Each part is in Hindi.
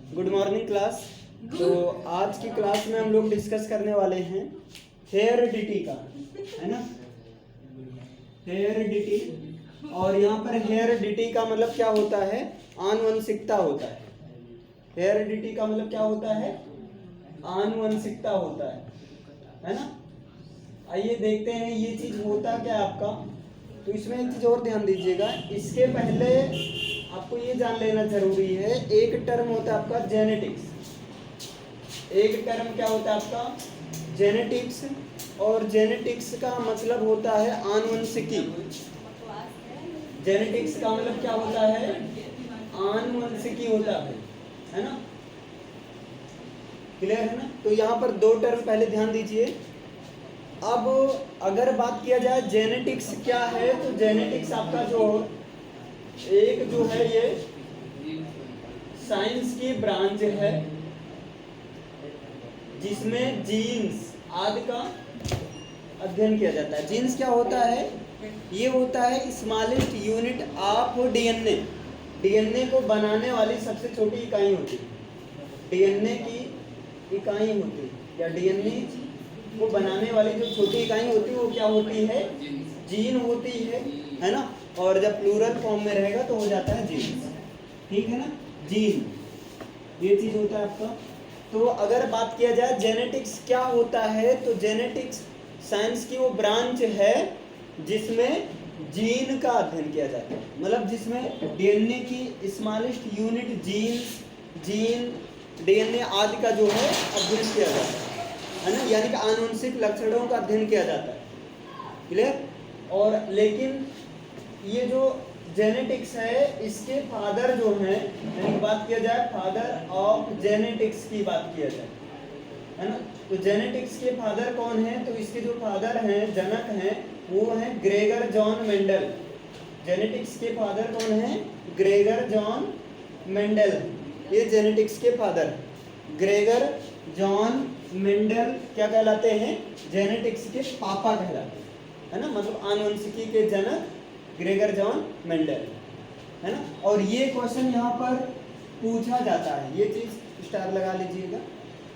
Good morning class. तो आज की क्लास में हम लोग डिस्कस करने वाले हैं हेरिडिटी का, है ना। हेरिडिटी, और यहाँ पर हेरिडिटी का मतलब क्या होता है? आनुवंशिकता होता है। हेरिडिटी का मतलब क्या होता है? आनुवंशिकता होता है ना। आइए देखते हैं ये चीज होता क्या है आपका। तो इसमें एक चीज और ध्यान दीजिएगा, इसके पहले आपको ये जान लेना जरूरी है। एक टर्म होता है आपका जेनेटिक्स। एक टर्म क्या होता है आपका? जेनेटिक्स। और जेनेटिक्स का मतलब होता है आनुवंशिकी। जेनेटिक्स का मतलब क्या होता है? आनुवंशिकी होता है ना। क्लियर है ना। तो यहाँ पर दो टर्म पहले ध्यान दीजिए। अब अगर बात किया जाए जेनेटिक्स क्या है, तो जेनेटिक्स आपका जो एक जो है ये साइंस की ब्रांच है जिसमें जीन्स आदि का अध्ययन किया जाता है। जीन्स क्या होता है? ये होता है smallest unit of DNA. DNA को बनाने वाली सबसे छोटी इकाई होती है। डीएनए की इकाई होती है, या डीएनए को बनाने वाली जो छोटी इकाई होती है वो क्या होती है? जीन होती है ना। और जब प्लूरल फॉर्म में रहेगा तो हो जाता है जीन्स। ठीक है ना, जीन ये चीज होता है आपका। तो अगर बात किया जाए जेनेटिक्स क्या होता है, तो जेनेटिक्स साइंस की वो ब्रांच है जिसमें जीन का अध्ययन किया जाता है। मतलब जिसमें डीएनए की स्मॉलेस्ट यूनिट जीन डीएनए आदि का जो है अध्ययन किया जाता है ना। यानी कि आनुवंशिक लक्षणों का अध्ययन किया जाता है। क्लियर। और लेकिन ये जो जेनेटिक्स है इसके फादर जो हैं, यानी बात किया जाए फादर ऑफ जेनेटिक्स की बात किया जाए, है ना। तो जेनेटिक्स के फादर कौन हैं? तो इसके जो फादर हैं, जनक हैं, वो हैं ग्रेगर जॉन मेंडल। जेनेटिक्स के फादर कौन हैं? Gregor John Mendel. ये जेनेटिक्स के फादर ग्रेगर जॉन मेंडल क्या कहलाते हैं? जेनेटिक्स के पापा कहलाते हैं, है ना। मतलब आनुवंशिकी के जनक ग्रेगर जॉन मेंडल, है ना। और ये क्वेश्चन यहाँ पर पूछा जाता है, ये चीज स्टार लगा लीजिएगा।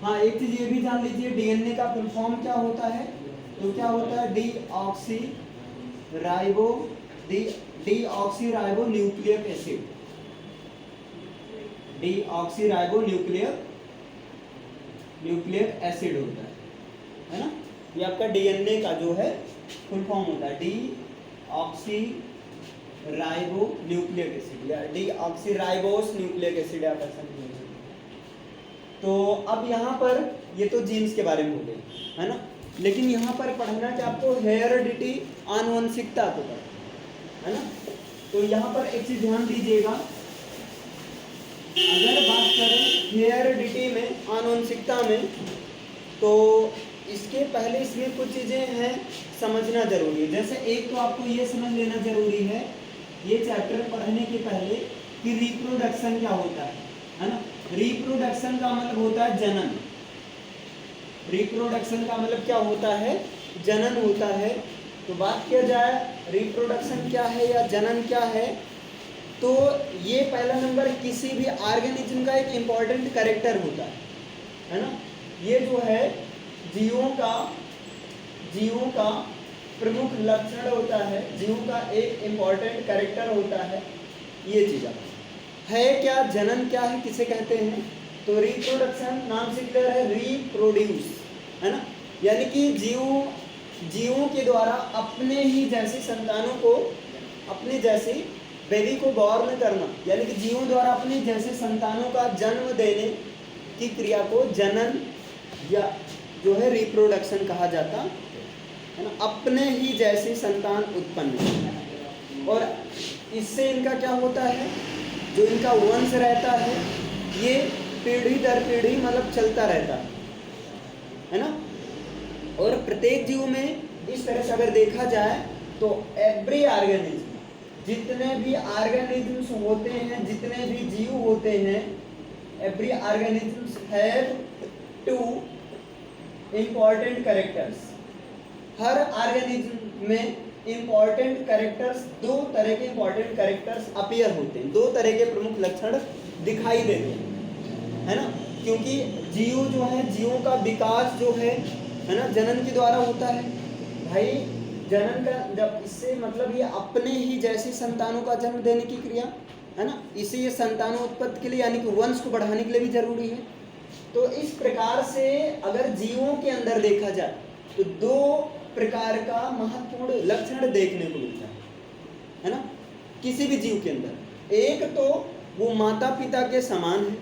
हाँ, एक चीज ये भी जान लीजिए, डीएनए का फुल फॉर्म क्या होता है? तो क्या होता है? Deoxyribo nucleic acid. Deoxyribo nucleic acid होता है ना। ये आपका डीएनए का जो है फुल फॉर्म होता है डीऑक्सीराइबो न्यूक्लिक एसिड, या डीऑक्सीराइबोस न्यूक्लिक एसिड आप ऐसा नहीं बोल सकते। तो अब यहाँ पर ये तो जीन्स के बारे में हो गई, है ना। लेकिन यहाँ पर पढ़ना क्या आपको? हेरिडिटी, आनुवंशिकता को पढ़ना, है ना। तो यहाँ पर एक चीज ध्यान दीजिएगा, अगर बात करें हेरिडिटी में, आनुवंशिकता में, तो इसके पहले इसमें कुछ चीजें हैं समझना जरूरी है। जैसे एक तो आपको ये समझ लेना जरूरी है ये चैप्टर पढ़ने के पहले कि रिप्रोडक्शन क्या होता है ना। रिप्रोडक्शन का मतलब होता है जनन। रिप्रोडक्शन का मतलब क्या होता है? जनन होता है। तो बात किया जाए रिप्रोडक्शन क्या है या जनन क्या है, तो ये पहला नंबर किसी भी ऑर्गेनिज्म का एक इम्पॉर्टेंट कैरेक्टर होता है ना। ये जो है जीवों का प्रमुख लक्षण होता है, जीवों का एक इम्पॉर्टेंट कैरेक्टर होता है। ये चीज है क्या? जनन क्या है, किसे कहते हैं? तो रिप्रोडक्शन नाम से क्लियर है, रिप्रोड्यूस, है ना। यानी कि जीवों के द्वारा अपने ही जैसी संतानों को, अपने जैसी बेबी को बॉर्न करना, यानी कि जीवों द्वारा अपने जैसे संतानों का जन्म देने की क्रिया को जनन या जो है रिप्रोडक्शन कहा जाता है ना। अपने ही जैसी संतान उत्पन्न, और इससे इनका क्या होता है? जो इनका वंश रहता है ये पीढ़ी दर पीढ़ी मतलब चलता रहता है ना। और प्रत्येक जीव में इस तरह से अगर देखा जाए तो एवरी ऑर्गेनिज्म, जितने भी ऑर्गेनिजम्स होते हैं, जितने भी जीव होते हैं, every organisms have two important characters. हर ऑर्गेनिज्म में इम्पॉर्टेंट कैरेक्टर्स, दो तरह के इम्पॉर्टेंट कैरेक्टर्स अपीयर होते हैं, दो तरह के प्रमुख लक्षण दिखाई देते हैं। है ना, क्योंकि जीव जो है, जीवों का विकास जो है ना, जनन के द्वारा होता है। भाई जनन का जब, इससे मतलब ये अपने ही जैसे संतानों का जन्म देने की क्रिया है ना, इसे ये संतानोत्पत्ति के लिए यानी कि वंश को बढ़ाने के लिए भी जरूरी है। तो इस प्रकार से अगर जीवों के अंदर देखा जाए तो दो प्रकार का महत्वपूर्ण लक्षण देखने को मिलता है ना, किसी भी जीव के अंदर। एक तो वो माता पिता के समान है,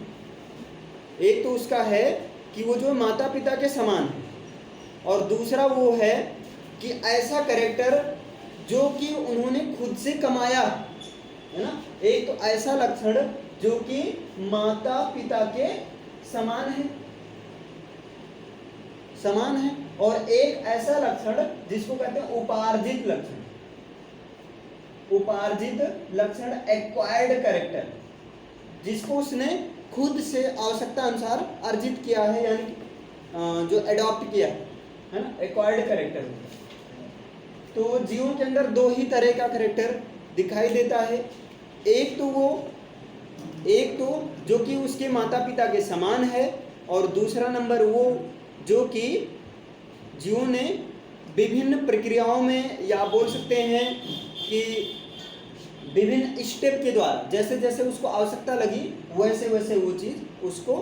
एक तो उसका है कि वो जो माता पिता के समान है, और दूसरा वो है कि ऐसा कैरेक्टर जो कि उन्होंने खुद से कमाया है ना। एक तो ऐसा लक्षण जो कि माता पिता के समान है, समान है, और एक ऐसा लक्षण जिसको कहते हैं उपार्जित लक्षण, उपार्जित लक्षण, एक्वायर्ड कैरेक्टर, जिसको उसने खुद से आवश्यकता अनुसार अर्जित किया है, यानी जो एडॉप्ट किया है ना, एक्वायर्ड कैरेक्टर। तो जीवों के अंदर दो ही तरह का कैरेक्टर दिखाई देता है, एक तो जो कि उसके माता पिता के समान है, और दूसरा नंबर वो जो कि जीवों ने विभिन्न प्रक्रियाओं में, या बोल सकते हैं कि विभिन्न स्टेप के द्वारा, जैसे जैसे उसको आवश्यकता लगी वैसे वैसे वो चीज उसको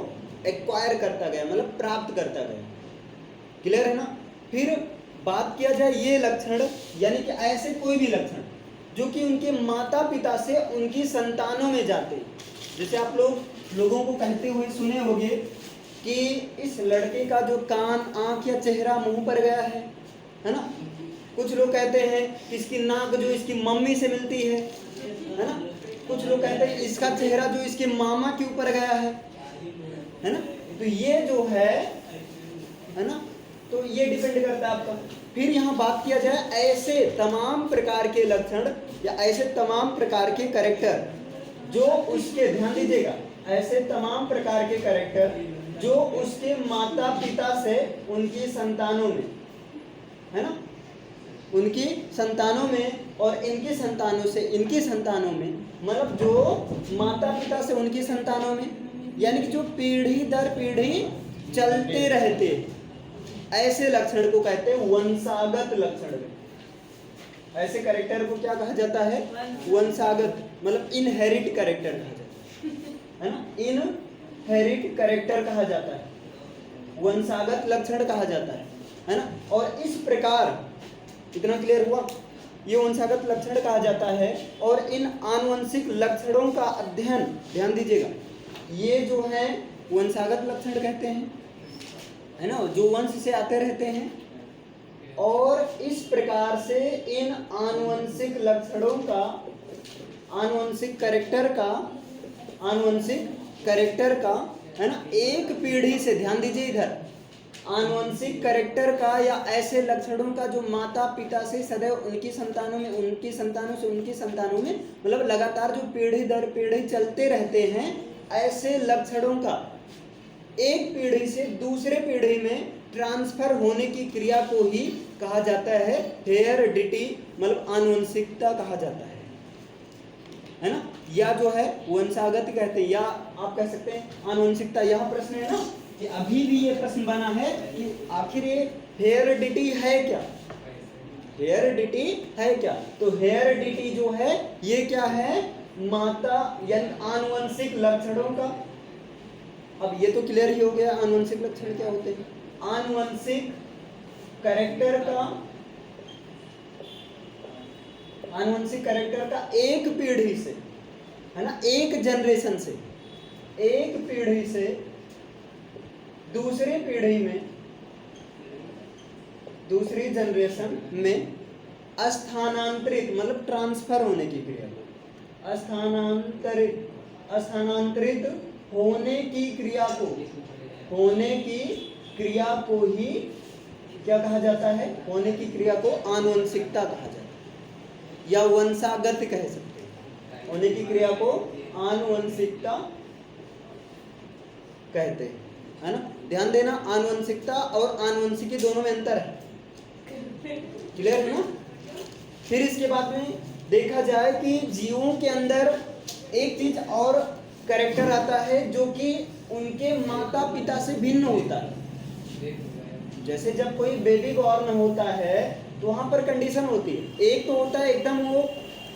एक्वायर करता गया, मतलब प्राप्त करता गया। क्लियर है ना। फिर बात किया जाए ये लक्षण, यानी कि ऐसे कोई भी लक्षण जो कि उनके माता पिता से उनकी संतानों में जाते, जैसे आप लोगों को कहते हुए सुने होंगे कि इस लड़के का जो कान, आंख या चेहरा मुंह पर गया है ना। कुछ लोग कहते हैं इसकी नाक जो इसकी मम्मी से मिलती है ना। कुछ लोग कहते हैं इसका चेहरा जो इसके मामा के ऊपर गया है ना। तो ये जो है ना, तो ये डिपेंड करता है आपका। फिर यहाँ बात किया जाए ऐसे तमाम प्रकार के लक्षण या ऐसे तमाम प्रकार के कैरेक्टर जो उसके, ध्यान दीजिएगा, ऐसे तमाम प्रकार के कैरेक्टर जो उसके माता पिता से उनकी संतानों में है ना, उनकी संतानों में और इनकी संतानों से इनकी संतानों में, मतलब जो माता पिता से उनकी संतानों में, यानी कि जो पीढ़ी दर पीढ़ी चलते रहते, ऐसे लक्षण को कहते हैं वंशागत लक्षण। ऐसे कैरेक्टर को क्या कहा जाता है? वंशागत, मतलब इनहेरिट कैरेक्टर कहा जाता है ना, इनहेरिट कैरेक्टर कहा जाता है, वंशागत लक्षण कहा जाता है ना। और इस प्रकार, इतना क्लियर हुआ, ये वंशागत लक्षण कहा जाता है। और इन आनुवंशिक लक्षणों का अध्ययन, ध्यान दीजिएगा, ये जो है वंशागत लक्षण कहते हैं है ना, जो वंश से आते रहते हैं। और इस प्रकार से इन आनुवंशिक लक्षणों का, आनुवंशिक कैरेक्टर का है ना, एक पीढ़ी से, ध्यान दीजिए इधर, आनुवंशिक कैरेक्टर का या ऐसे लक्षणों का जो माता पिता से सदैव उनकी संतानों में, उनकी संतानों से उनकी संतानों में, मतलब लगातार जो पीढ़ी दर पीढ़ी चलते रहते हैं, ऐसे लक्षणों का एक पीढ़ी से दूसरे पीढ़ी में ट्रांसफर होने की क्रिया को ही कहा जाता है हेरेडिटी, मतलब आनुवंशिकता कहा जाता है ना, या जो है वंशागत कहते हैं, या आप कह सकते हैं आनुवंशिकता। यह प्रश्न है ना कि अभी भी ये प्रश्न बना है कि आखिर ये हेरेडिटी है क्या, हेरेडिटी है क्या? तो हेरेडिटी जो है ये क्या है? माता यानी आनुवंशिक लक्षणों का। अब ये तो क्लियर ही हो गया आनुवंशिक लक्षण क्या होते हैं। आनुवंशिक कैरेक्टर का, आनुवंशिक कैरेक्टर का एक पीढ़ी से है ना, एक जनरेशन से, एक पीढ़ी से दूसरी पीढ़ी में, दूसरी जनरेशन में स्थानांतरित, मतलब ट्रांसफर होने की क्रिया, स्थानांतरित होने की क्रिया को, होने की क्रिया को ही क्या कहा जाता है? होने की क्रिया को आनुवंशिकता कहा जाता है, या वंशागत कह सकते हैं। होने की क्रिया को आनुवंशिकता कहते हैं, है ना। ध्यान देना, आनुवंशिकता और आनुवंशिकी दोनों में अंतर है, क्लियर है ना। फिर इसके बाद में देखा जाए कि जीवों के अंदर एक चीज और कैरेक्टर आता है जो कि उनके माता पिता से भिन्न होता है। जैसे जब कोई बेबी बॉर्न होता है तो वहां पर कंडीशन होती है, एक तो होता है एकदम वो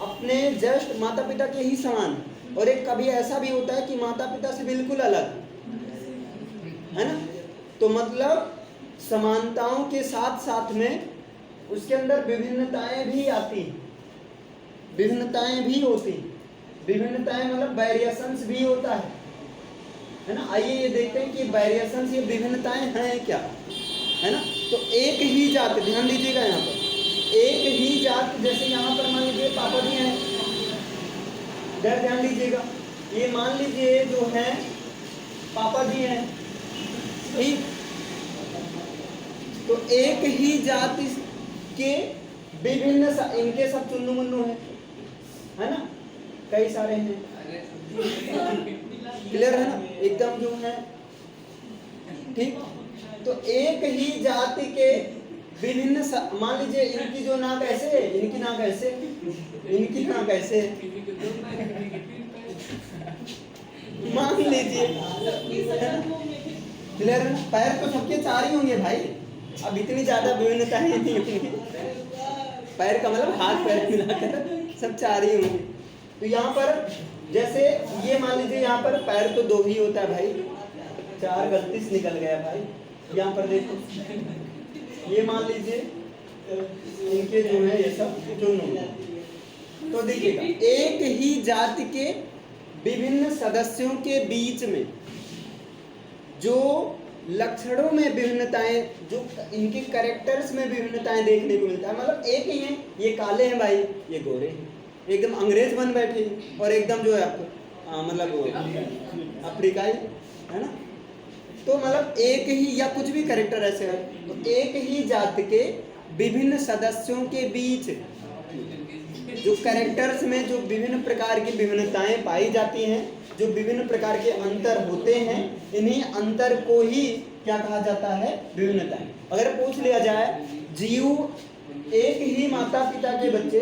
अपने जस्ट माता पिता के ही समान, और एक कभी ऐसा भी होता है कि माता पिता से बिल्कुल अलग, है ना। तो मतलब समानताओं के साथ साथ में उसके अंदर विभिन्नताएं भी आती, विभिन्नताएं भी होती, विभिन्नताएं मतलब वेरिएशंस भी होता है ना। आइए ये देखते हैं कि वेरिएशंस, ये विभिन्नताएं हैं क्या, है ना। तो एक ही जात, ध्यान दीजिएगा यहाँ पर, एक ही जात, जैसे यहाँ पर मान लीजिए पापा जी हैं, इधर ध्यान दीजिएगा, ये मान लीजिए जो है पापा जी हैं, ठीक। तो एक ही जात के विभिन्न इनके सब चुन्नू मुन्नू है ना, कई सारे हैं, क्लियर है ना एकदम जो है, ठीक। तो एक ही जाति के विभिन्न, मान लीजिए इनकी जो नाक ऐसे है, इनकी नाक ऐसे, इनकी नाक ऐसे, मान लीजिए, क्लियर है ना। पैर तो सबके चार ही होंगे भाई, अब इतनी ज्यादा विभिन्नता नहीं होंगी, पैर का मतलब हाथ पैर मिलाकर सब चार ही होंगे। तो यहाँ पर जैसे ये मान लीजिए यहाँ पर पैर तो दो ही होता है भाई, चार गलती से निकल गया भाई। यहाँ पर देखो, ये मान लीजिए इनके जो है ये सब चुनो, तो देखिएगा एक ही जाति के विभिन्न सदस्यों के बीच में जो लक्षणों में विभिन्नताएं, जो इनके कैरेक्टर्स में विभिन्नताएं देखने को मिलता है, मतलब एक ही हैं, ये काले हैं भाई, ये गोरे हैं, एकदम अंग्रेज बन बैठे, और एकदम जो है आपको मतलब अफ्रीकाई, है ना। तो मतलब एक ही, या कुछ भी कैरेक्टर ऐसे है, तो एक ही जाति के विभिन्न सदस्यों के बीच जो कैरेक्टर्स में जो विभिन्न प्रकार की विभिन्नताएं पाई जाती हैं, जो विभिन्न प्रकार के अंतर होते हैं, इन्हीं अंतर को ही क्या कहा जाता है, विभिन्नताएं। अगर पूछ लिया जाए जीव एक ही माता पिता के बच्चे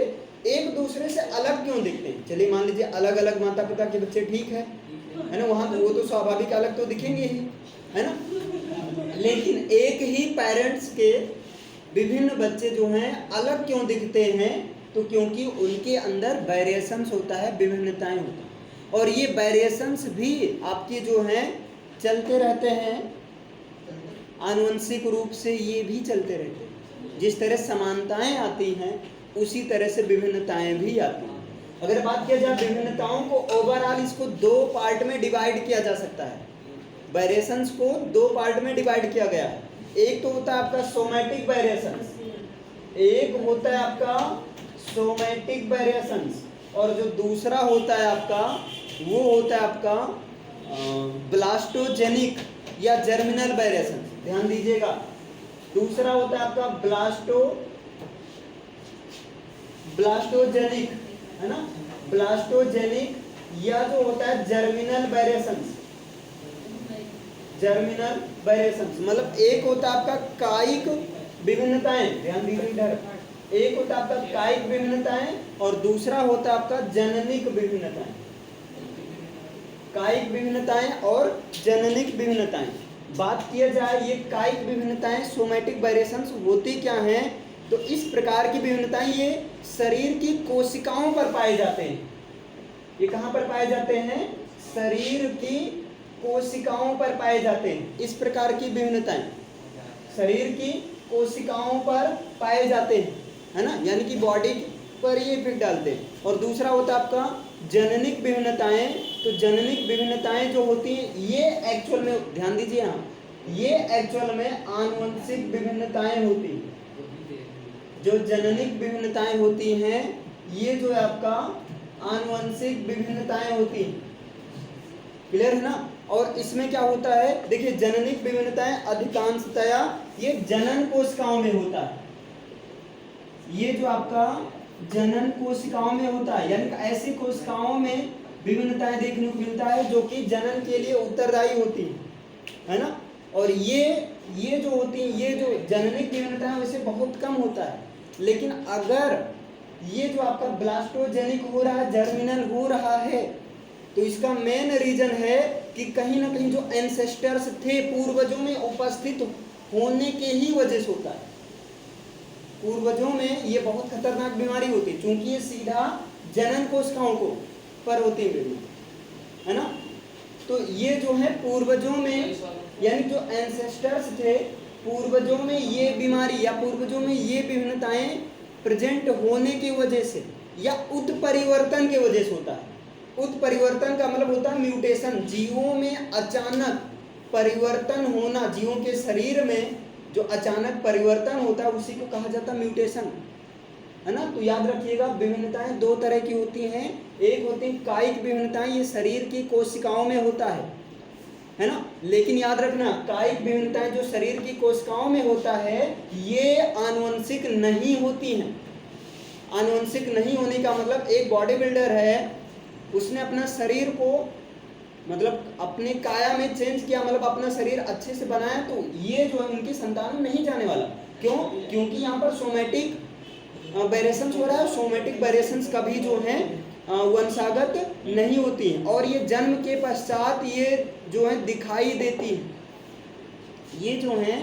एक दूसरे से अलग क्यों दिखते हैं, चलिए मान लीजिए अलग अलग माता पिता के बच्चे, ठीक है ना, वहां तो वो तो स्वाभाविक अलग तो दिखेंगे ही, है ना। लेकिन एक ही पेरेंट्स के विभिन्न बच्चे जो हैं अलग क्यों दिखते हैं, तो क्योंकि उनके अंदर वेरिएशंस होता है, विभिन्नताएं होती हैं, और ये वेरिएशंस भी आपके जो हैं चलते रहते हैं, आनुवंशिक रूप से ये भी चलते रहते हैं। जिस तरह समानताएं आती हैं उसी तरह से विभिन्नताएं भी आती हैं। अगर बात किया जाए विभिन्नताओं को, ओवरऑल इसको दो पार्ट में डिवाइड किया जा सकता है, वेरिएशंस को दो पार्ट में डिवाइड किया गया है। एक तो होता है आपका सोमैटिक वेरिएशंस, एक होता है आपका सोमैटिक वेरिएशंस, और जो दूसरा होता है आपका वो होता है आपका ब्लास्टोजेनिक या जर्मिनल वेरिएशंस। ध्यान दीजिएगा, दूसरा होता है आपका ब्लास्टोजेनिक, है ना, ब्लास्टोजेनिक, या जो होता है जर्मिनल वेरिएशंस। जर्मिनल वेरिएशंस मतलब एक होता है आपका कायिक विभिन्नताएं, ध्यान दीजिए इधर, एक होता है आपका कायिक विभिन्नताएं और दूसरा होता है आपका जननिक विभिन्नताएं। कायिक विभिन्नताएं और जननिक विभिन्नताएं। बात किया जाए ये कायिक विभिन्नताएं, सोमैटिक वेरिएशंस होती क्या हैं, तो इस प्रकार की विभिन्नताएं ये शरीर की कोशिकाओं पर पाए जाते हैं। ये कहाँ पर पाए जाते हैं, शरीर की कोशिकाओं पर पाए जाते हैं। इस प्रकार की विभिन्नताएं शरीर की कोशिकाओं पर पाए जाते हैं, है ना, यानी कि बॉडी पर ये इफेक्ट डालते हैं। और दूसरा होता है आपका जननिक विभिन्नताएं। तो जननिक विभिन्नताएं जो होती हैं ये एक्चुअल में, ध्यान दीजिए यहाँ, ये एक्चुअल में आनुवंशिक विभिन्नताएं होती हैं। जो जननिक विभिन्नताएं होती हैं ये जो है आपका आनुवंशिक विभिन्नताएं होती हैं, क्लियर है ना। और इसमें क्या होता है, देखिए जननिक विभिन्नताएं अधिकांशतया ये जनन कोशिकाओं में होता है। ये जो आपका जनन कोशिकाओं में होता है, यानी ऐसी कोशिकाओं में विभिन्नताएं देखने को मिलता है जो कि जनन के लिए उत्तरदायी होती है ना। और ये जो होती है, ये जो जननिक विभिन्नताएं वैसे बहुत कम होता है। लेकिन अगर ये जो आपका ब्लास्टोजेनिक हो रहा है, जर्मिनल हो रहा है, तो इसका मेन रीजन है कि कहीं ना कहीं जो एंसेस्टर्स थे पूर्वजों में उपस्थित होने के ही वजह से होता है। पूर्वजों में ये बहुत खतरनाक बीमारी होती है, क्योंकि ये सीधा जनन कोशिकाओं को पर होती है, है ना। तो ये जो है पूर्वजों में, यानी जो एंसेस्टर्स थे पूर्वजों में ये बीमारी या पूर्वजों में ये विभिन्नताएं प्रेजेंट होने की वजह से या उत्परिवर्तन के वजह से होता है। उत्परिवर्तन का मतलब होता है म्यूटेशन, जीवों में अचानक परिवर्तन होना, जीवों के शरीर में जो अचानक परिवर्तन होता है उसी को कहा जाता है म्यूटेशन, है ना। तो याद रखिएगा विभिन्नताएं दो तरह की होती हैं। एक होती है कायिक विभिन्नताएं, ये शरीर की कोशिकाओं में होता है ना। लेकिन याद रखना कायिक विभिन्नताएं जो शरीर की कोशिकाओं में होता है ये आनुवंशिक नहीं होती हैं। आनुवंशिक नहीं होने का मतलब एक बॉडी बिल्डर है, उसने अपना शरीर को मतलब अपने काया में चेंज किया, मतलब अपना शरीर अच्छे से बनाया, तो ये जो है उनकी संतान में नहीं जाने वाला। क्यों? क्योंकि यहाँ पर सोमेटिक वेरिएशंस हो रहा है। सोमेटिक वेरिएशंस कभी जो है वंशागत नहीं होती है और ये जन्म के पश्चात ये जो है दिखाई देती है। ये जो है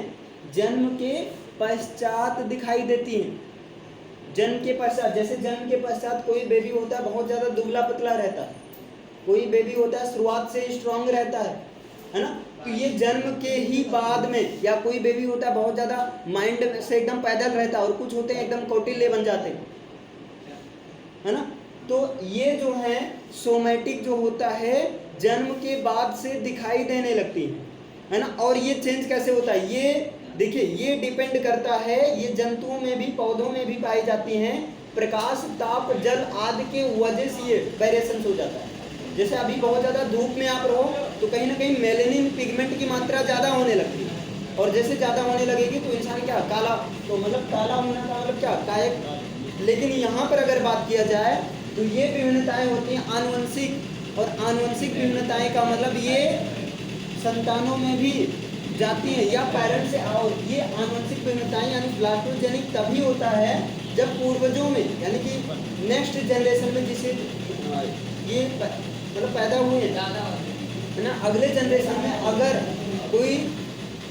जन्म के पश्चात दिखाई देती है। जन्म के पश्चात, जैसे जन्म के पश्चात कोई बेबी होता है बहुत ज़्यादा दुबला पतला रहता है, कोई बेबी होता है शुरुआत से स्ट्रांग रहता है ना। तो ये जन्म के ही बाद में, या कोई बेबी होता है बहुत ज़्यादा माइंड से एकदम पैदल रहता है और कुछ होते हैं एकदम कौटिल्य बन जाते हैं, है ना। तो ये जो है सोमैटिक जो होता है जन्म के बाद से दिखाई देने लगती है ना। और ये चेंज कैसे होता है ये देखिए, ये डिपेंड करता है, ये जंतुओं में भी पौधों में भी पाई जाती हैं, प्रकाश ताप जल आदि के वजह से ये वेरिएशन हो जाता है। जैसे अभी बहुत ज़्यादा धूप में आप रहो तो कहीं ना कहीं मेलेनिन पिगमेंट की मात्रा ज़्यादा होने लगती है, और जैसे ज़्यादा होने लगेगी तो इंसान क्या काला, तो मतलब काला होने का मतलब क्या कायक। लेकिन यहाँ पर अगर बात किया जाए तो ये विभिन्नताएं होती हैं आनुवंशिक, और आनुवंशिक विभिन्नताएं का मतलब ये संतानों में भी जाती है या पेरेंट्स से। और ये आनुवंशिक विभिन्नताएं यानी ब्लास्टोजेनिक तभी होता है जब पूर्वजों में यानी कि नेक्स्ट जनरेशन में जिसे ये मतलब पैदा हुए है ना, अगले जनरेशन में अगर कोई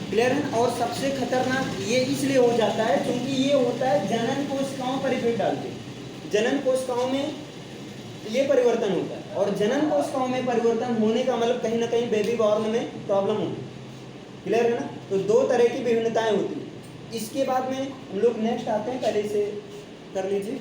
क्लियर है। और सबसे खतरनाक ये इसलिए हो जाता है क्योंकि ये होता है जनन कोशिकाओं पर इफेक्ट डालते हैं। जनन कोशिकाओं में ये परिवर्तन होता है, और जनन कोशिकाओं में परिवर्तन होने का मतलब कहीं ना कहीं बेबी बॉर्न में प्रॉब्लम होती है। क्लियर है ना। तो दो तरह की विभिन्नताएं होती हैं। इसके बाद में हम लोग नेक्स्ट आते हैं, पहले से कर लीजिए।